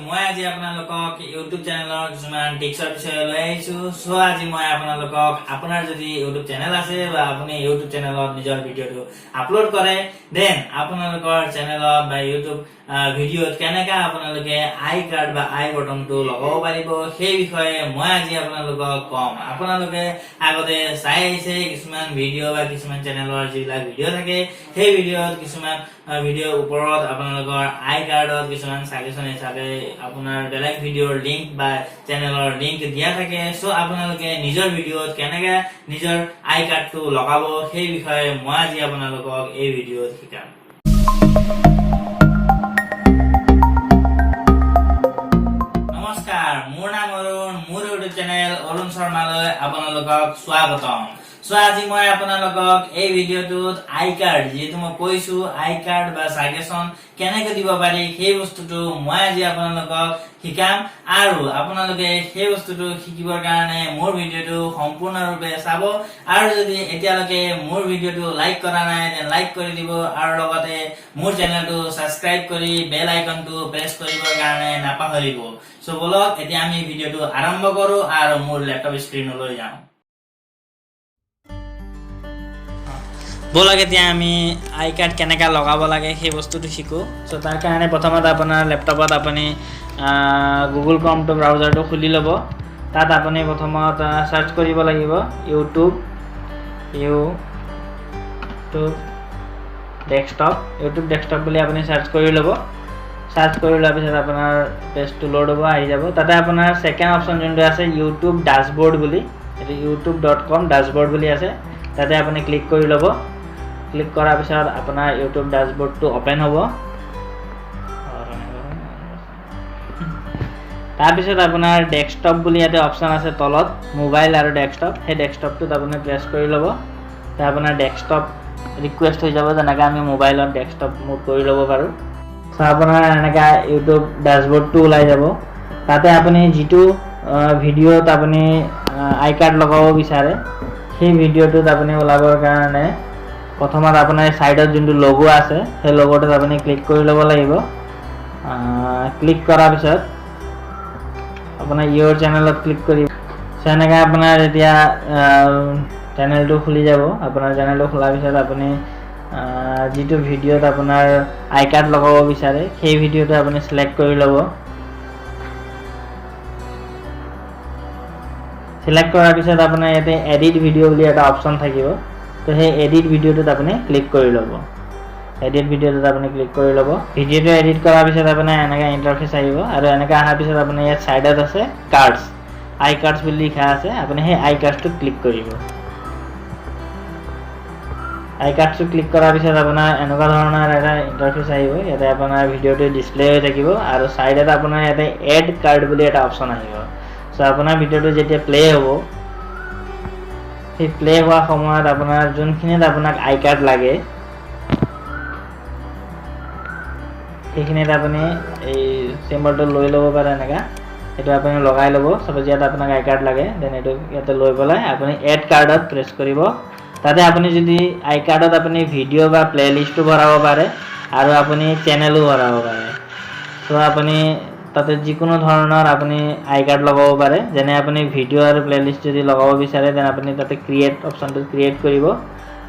মই আজি আপোনালোকক ইউটিউব চেনেলৰ কিছুমান টিপছৰ বিষয়ে লৈ আহিছো। সো আজি মই আপোনালোকক আপোনাৰ যদি ইউটিউব চেনেল আছে বা আপুনি ইউটিউব চেনেলত নিজৰ ভিডিঅ'টো আপলোড কৰে, দেন আপোনালোকৰ চেনেলত বা ইউটিউব ভিডিঅ'ত কেনেকৈ আপোনালোকে আই কাৰ্ড বা আই বটনটো লগাব পাৰিব সেই বিষয়ে মই আজি আপোনালোকক কম। আপোনালোকে আগতে চাই আহিছে কিছুমান ভিডিঅ' বা কিছুমান চেনেলৰ যিবিলাক ভিডিঅ' থাকে, সেই ভিডিঅ'ত কিছুমান ভিডিঅ'ৰ ওপৰত আপোনালোকৰ আই কাৰ্ডত কিছুমান সাজেশন হিচাপে আপোনাৰ বেলেগ ভিডিঅ'ৰ লিংক বা চেনেলৰ লিংক দিয়া থাকে। সো আপোনালোকে নিজৰ ভিডিঅ'ত কেনেকৈ নিজৰ আই কাৰ্ডটো লগাব সেই বিষয়ে মই আজি আপোনালোকক এই ভিডিঅ'ত শিকাম। নমস্কাৰ, মোৰ নাম অৰুণ। মোৰ ইউটিউব চেনেল অৰুণ শৰ্মালৈ আপোনালোকক স্বাগতম। সো আজি মই আপোনালোকক এই ভিডিঅ'টোত আই কাৰ্ড, যিহেতু মই কৈছো আই কাৰ্ড বা সাজেশন কেনেকৈ দিব পাৰি সেই বস্তুটো মই আজি আপোনালোকক শিকাম। আৰু আপোনালোকে সেই বস্তুটো শিকিবৰ কাৰণে মোৰ ভিডিঅ'টো সম্পূৰ্ণৰূপে চাব। আৰু যদি এতিয়ালৈকে মোৰ ভিডিঅ'টো লাইক কৰা নাই তেন্তে লাইক কৰি দিব, আৰু লগতে মোৰ চেনেলটো সাবস্ক্ৰাইব কৰি বেল আইকনটো প্ৰেছ কৰিবৰ কাৰণে নাপাহৰিব। সো বলক এতিয়া আমি ভিডিঅ'টো আৰম্ভ কৰো আৰু মোৰ লেপটপ স্ক্ৰীনলৈ যাওঁ। বলক এতিয়া আমি আই কাৰ্ড কেনেকৈ লগাব লাগে সেই বস্তুটো শিকোঁ। সো তাৰ কাৰণে প্ৰথমতে আপোনাৰ লেপটপত আপুনি গুগল ক্ৰমটো ব্ৰাউজাৰটো খুলি ল'ব। তাত আপুনি প্ৰথমত চাৰ্চ কৰিব লাগিব ইউটিউব ডেস্কটপ বুলি আপুনি চাৰ্চ কৰি ল'ব। চাৰ্চ কৰি লোৱাৰ পিছত আপোনাৰ পেজটো লোড হ'ব, আহি যাব। তাতে আপোনাৰ ছেকেণ্ড অপশ্যন যোনটো আছে ইউটিউব ডাছবৰ্ড বুলি, এইটো youtube.com ডাছবৰ্ড বুলি আছে, তাতে আপুনি ক্লিক কৰি ল'ব। ক্লিক কৰাৰ পিছত আপোনাৰ ইউটিউব ডাছবৰ্ডটো অপেন হ'ব। তাৰপিছত আপোনাৰ ডেস্কটপ বুলি ইয়াতে অপশ্যন আছে তলত, মোবাইল আৰু ডেস্কটপ। সেই ডেস্কটপটোত আপুনি প্ৰেছ কৰি ল'ব। তাৰ আপোনাৰ ডেস্কটপ ৰিকুৱেষ্ট হৈ যাব, যেনেকৈ আমি মোবাইলত ডেস্কটপ মুভ কৰি ল'ব পাৰোঁ। চ' আপোনাৰ এনেকৈ ইউটিউব ডাছবৰ্ডটো ওলাই যাব। তাতে আপুনি যিটো ভিডিঅ'ত আপুনি আই কাৰ্ড লগাব বিচাৰে সেই ভিডিঅ'টোত আপুনি ওলাবৰ কাৰণে প্ৰথমত আপোনাৰ ছাইডত যোনটো লগো আছে সেই লগোটোত আপুনি ক্লিক কৰি ল'ব লাগিব। ক্লিক কৰাৰ পিছত আপোনাৰ ইয়ৰ চেনেলত ক্লিক কৰিব। চ' এনেকৈ আপোনাৰ এতিয়া চেনেলটো খুলি যাব। আপোনাৰ চেনেলটো খোলাৰ পিছত আপুনি যিটো ভিডিঅ'ত আপোনাৰ আই কাৰ্ড লগাব বিচাৰে সেই ভিডিঅ'টো আপুনি চিলেক্ট কৰি ল'ব। চিলেক্ট কৰাৰ পিছত আপোনাৰ ইয়াতে এডিট ভিডিঅ' বুলি এটা অপশ্যন থাকিব। তো সেই এডিট ভিডিঅ'টোত আপুনি ক্লিক কৰি ল'ব। এডিট ভিডিঅ'টোত আপুনি ক্লিক কৰি ল'ব। ভিডিঅ'টো এডিট কৰাৰ পিছত আপোনাৰ এনেকৈ ইণ্টাৰফেচ আহিব, আৰু এনেকৈ অহাৰ পিছত আপোনাৰ ইয়াত ছাইডত আছে কাৰ্ডছ, আই কাৰ্ডছ বুলি লিখা আছে। আপুনি সেই আই কাৰ্ডছটোত ক্লিক কৰিব। আই কাৰ্ডটো ক্লিক কৰাৰ পিছত আপোনাৰ এনেকুৱা ধৰণৰ এটা ইণ্টাৰফেচ আহিব। ইয়াতে আপোনাৰ ভিডিঅ'টো ডিছপ্লে হৈ থাকিব, আৰু ছাইডত আপোনাৰ ইয়াতে এড কাৰ্ড বুলি এটা অপশ্যন আহিব। চ' আপোনাৰ ভিডিঅ'টো যেতিয়া প্লে হ'ব, সেই প্লে হোৱা সময়ত আপোনাৰ যোনখিনিত আপোনাক আই কাৰ্ড লাগে সেইখিনিত আপুনি এই চিম্বলটো লৈ ল'ব পাৰে। এনেকৈ সেইটো আপুনি লগাই ল'ব। চাপ'জ ইয়াত আপোনাক আই কাৰ্ড লাগে, দেন এইটো ইয়াতে লৈ পেলাই আপুনি এড কাৰ্ডত প্ৰেছ কৰিব। তাতে আপুনি যদি আই কাৰ্ডত আপুনি ভিডিঅ' বা প্লে লিষ্টটো ভৰাব পাৰে, আৰু আপুনি চেনেলো ভৰাব পাৰে। চ' আপুনি তাতে যিকোনো ধৰণৰ আপুনি আই কাৰ্ড লগাব পাৰে। যেনে আপুনি ভিডিঅ' আৰু প্লে লিষ্ট যদি লগাব বিচাৰে দেন আপুনি তাতে ক্ৰিয়েট অপশ্যনটো ক্ৰিয়েট কৰিব,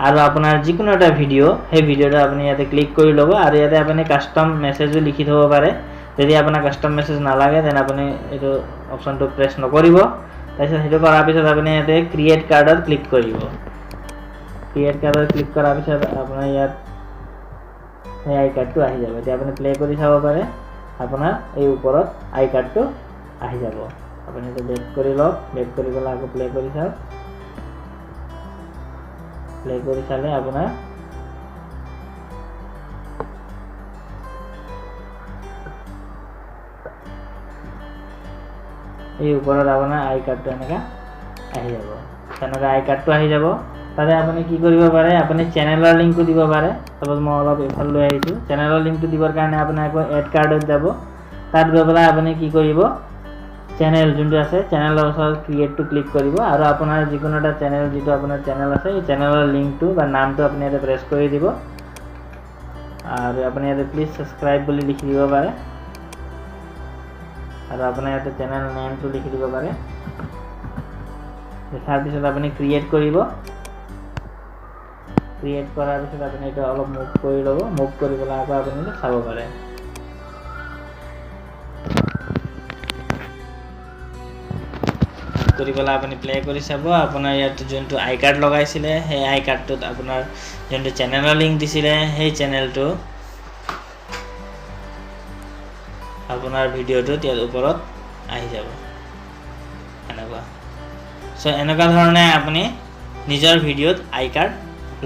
আৰু আপোনাৰ যিকোনো এটা ভিডিঅ' সেই ভিডিঅ'টো আপুনি ইয়াতে ক্লিক কৰি ল'ব। আৰু ইয়াতে আপুনি কাষ্টম মেছেজো লিখি থ'ব পাৰে। যদি আপোনাৰ কাষ্টম মেছেজ নালাগে দেন আপুনি এইটো অপশ্যনটো প্ৰেছ নকৰিব। তাৰপিছত সেইটো কৰাৰ পিছত আপুনি ইয়াতে ক্ৰিয়েট কাৰ্ডত ক্লিক কৰিব। ক্ৰিয়েট কাৰ্ডত ক্লিক কৰাৰ পিছত আপোনাৰ ইয়াত সেই আই কাৰ্ডটো আহি যাব। এতিয়া আপুনি প্লে কৰি চাব পাৰে, আপোনাৰ এই ওপৰত আই কাৰ্ডটো আহি যাব। আপুনি এইটো বেক কৰি লওক, বেক কৰি পেলাই আকৌ প্লে কৰি চাওক। প্লে কৰি চালে আপোনাৰ এই ওপৰত আপোনাৰ আই কাৰ্ডটো এনেকৈ আহি যাব। তেনেকৈ আই কাৰ্ডটো আহি যাব। তাতে আপুনি কি কৰিব পাৰে, আপুনি চেনেলৰ লিংকটো দিব পাৰে। চাপ'জ মই অলপ এইফালে লৈ আহিছোঁ। চেনেলৰ লিংকটো দিবৰ কাৰণে আপুনি আকৌ এড কাৰ্ডত যাব। তাত গৈ পেলাই আপুনি কি কৰিব, চেনেল যোনটো আছে চেনেলৰ ওচৰত ক্ৰিয়েটটো ক্লিক কৰিব, আৰু আপোনাৰ যিকোনো এটা চেনেল, যিটো আপোনাৰ চেনেল আছে এই চেনেলৰ লিংকটো বা নামটো আপুনি ইয়াতে প্ৰেছ কৰি দিব, আৰু আপুনি ইয়াতে প্লিজ ছাবস্ক্ৰাইব বুলি লিখি দিব পাৰে। আৰু আপোনাৰ ইয়াতে চেনেল নেমটো লিখি দিব পাৰে লিখাৰ পিছত আপুনি ক্ৰিয়েট কৰিব ক্ৰিয়েট কৰাৰ পিছত আপুনি এটা অলপ মুভ কৰি ল'ব মুভ কৰি পেলাই আকৌ আপুনি চাব পাৰে কৰি পেলাই আপুনি প্লে কৰি চাব আপোনাৰ ইয়াত যোনটো আই কাৰ্ড লগাইছিলে সেই আই কাৰ্ডটোত আপোনাৰ যোনটো চেনেলৰ লিংক দিছিলে সেই চেনেলটো আপোনাৰ ভিডিঅ'টোত ইয়াৰ ওপৰত আহি যাব এনেকুৱা সো এনেকুৱা ধৰণে আপুনি নিজৰ ভিডিঅ'ত আই কাৰ্ড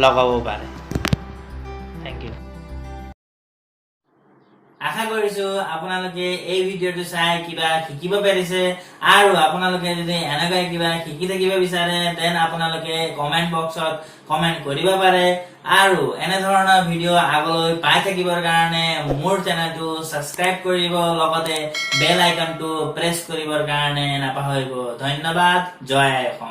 লগাব পাৰে থ্যাংক ইউ আশা কৰিছো আপোনালোকে এই ভিডিঅ'টো চাই কিবা শিকিব পাৰিছে আৰু আপোনালোকে যদি এনেকৈ কিবা শিকি থাকিব বিচাৰে দেন আপোনালোকে কমেন্ট বক্সত কমেন্ট কৰিব পাৰে আৰু এনে ধৰণৰ ভিডিঅ' আগলৈ পাই থাকিবৰ কাৰণে মোৰ চেনেলটো সাবস্ক্ৰাইব কৰিব লগতে বেল আইকনটো প্ৰেছ কৰিবৰ কাৰণে নাপাহৰিব ধন্যবাদ জয় অসম